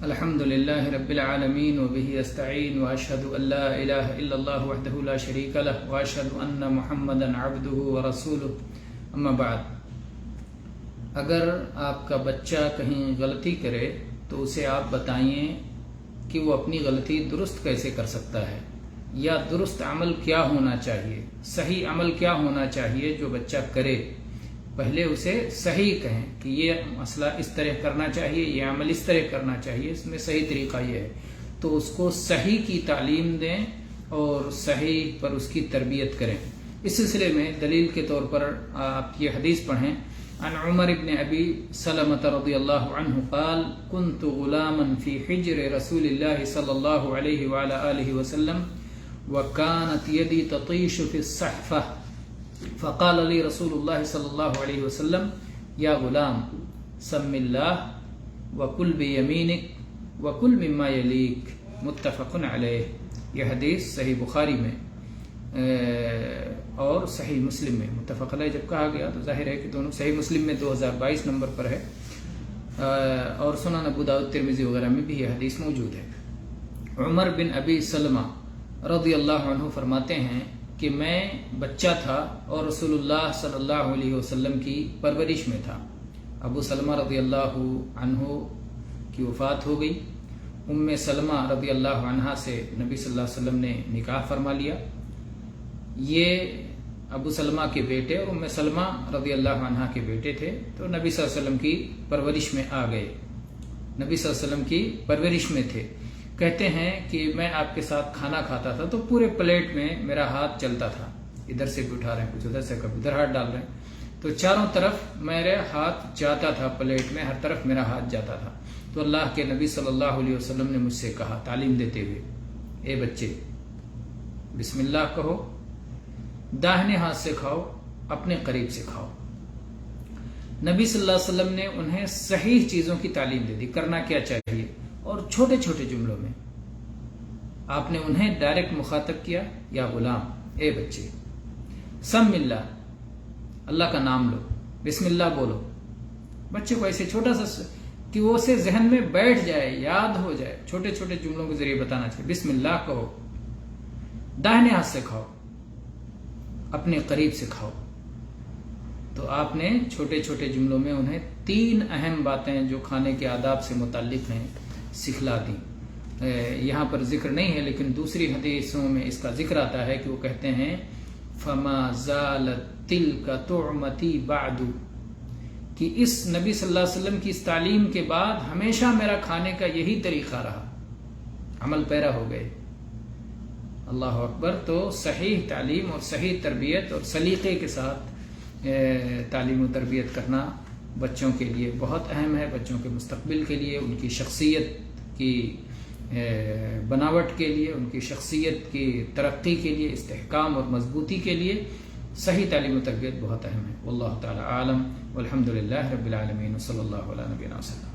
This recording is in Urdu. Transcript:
الحمد لله رب العالمين وبه استعين واشهد ان لا اله الا الله وحده لا شريك له واشهد ان محمدا عبده ورسوله اما بعد. اگر آپ کا بچہ کہیں غلطی کرے تو اسے آپ بتائیں کہ وہ اپنی غلطی درست کیسے کر سکتا ہے، یا درست عمل کیا ہونا چاہیے، صحیح عمل کیا ہونا چاہیے جو بچہ کرے. پہلے اسے صحیح کہیں کہ یہ مسئلہ اس طرح کرنا چاہیے، یہ عمل اس طرح کرنا چاہیے، اس میں صحیح طریقہ یہ ہے. تو اس کو صحیح کی تعلیم دیں اور صحیح پر اس کی تربیت کریں. اس سلسلے میں دلیل کے طور پر آپ یہ حدیث پڑھیں. عن عمر بن ابی سلمة رضی اللہ عنہ قال كنت غلاما في حجر رسول الله صلی اللہ علیہ وعلى آلہ وسلم وكانت يدي تطيش في الصحفة فقال لي رسول الله صلی اللہ علیہ وسلم یا غلام سم اللہ وکل بیمینک وکل مما یلیک متفق علیہ. یہ حدیث صحیح بخاری میں اور صحیح مسلم میں متفق علیہ جب کہا گیا تو ظاہر ہے کہ دونوں صحیح مسلم میں 2022 نمبر پر ہے اور سنن ابو داؤد ترمذی وغیرہ میں بھی یہ حدیث موجود ہے. عمر بن ابی سلمہ رضی اللہ عنہ فرماتے ہیں کہ میں بچہ تھا اور رسول اللہ صلی اللہ علیہ وسلم کی پرورش میں تھا. ابو سلمہ رضی اللہ عنہ کی وفات ہو گئی. ام سلمہ رضی اللہ عنہا سے نبی صلی اللہ علیہ وسلم نے نکاح فرما لیا. یہ ابو سلمہ کے بیٹے اور ام سلمہ رضی اللہ عنہا کے بیٹے تھے تو نبی صلی اللہ علیہ وسلم کی پرورش میں آ گئے، نبی صلی اللہ علیہ وسلم کی پرورش میں تھے. کہتے ہیں کہ میں آپ کے ساتھ کھانا کھاتا تھا تو پورے پلیٹ میں میرا ہاتھ چلتا تھا، ادھر سے بھی اٹھا رہے ہیں کچھ ادھر سے کبھی ادھر ہاتھ ڈال رہے ہیں، تو چاروں طرف میرے ہاتھ جاتا تھا، پلیٹ میں ہر طرف میرا ہاتھ جاتا تھا. تو اللہ کے نبی صلی اللہ علیہ وسلم نے مجھ سے کہا تعلیم دیتے ہوئے، اے بچے بسم اللہ کہو، داہنے ہاتھ سے کھاؤ، اپنے قریب سے کھاؤ. نبی صلی اللہ علیہ وسلم نے انہیں صحیح چیزوں کی تعلیم دے دی، کرنا کیا چاہیے، اور چھوٹے چھوٹے جملوں میں آپ نے انہیں ڈائریکٹ مخاطب کیا، یا غلام اے بچے سم اللہ، اللہ کا نام لو، بسم اللہ بولو. بچے کو ایسے چھوٹا سا کہ وہ اسے ذہن میں بیٹھ جائے، یاد ہو جائے، چھوٹے چھوٹے جملوں کے ذریعے بتانا چاہیے. بسم اللہ کہو، داہنے ہاتھ سے کھاؤ، اپنے قریب سے کھاؤ. تو آپ نے چھوٹے چھوٹے جملوں میں انہیں 3 اہم باتیں جو کھانے کے آداب سے متعلق ہیں سکھلا دی. یہاں پر ذکر نہیں ہے لیکن دوسری حدیثوں میں اس کا ذکر آتا ہے کہ وہ کہتے ہیں فما زالت تلک طعمتی بعد، کہ اس نبی صلی اللہ علیہ وسلم کی اس تعلیم کے بعد ہمیشہ میرا کھانے کا یہی طریقہ رہا. عمل پیرا ہو گئے. اللہ اکبر. تو صحیح تعلیم اور صحیح تربیت اور سلیقے کے ساتھ تعلیم و تربیت کرنا بچوں کے لیے بہت اہم ہے، بچوں کے مستقبل کے لیے، ان کی شخصیت کی بناوٹ کے لیے، ان کی شخصیت کی ترقی کے لیے، استحکام اور مضبوطی کے لیے صحیح تعلیم و تربیت بہت اہم ہے. واللہ تعالی عالم والحمد للہ رب العالمین، صلی اللہ علیہ نبینا وسلم.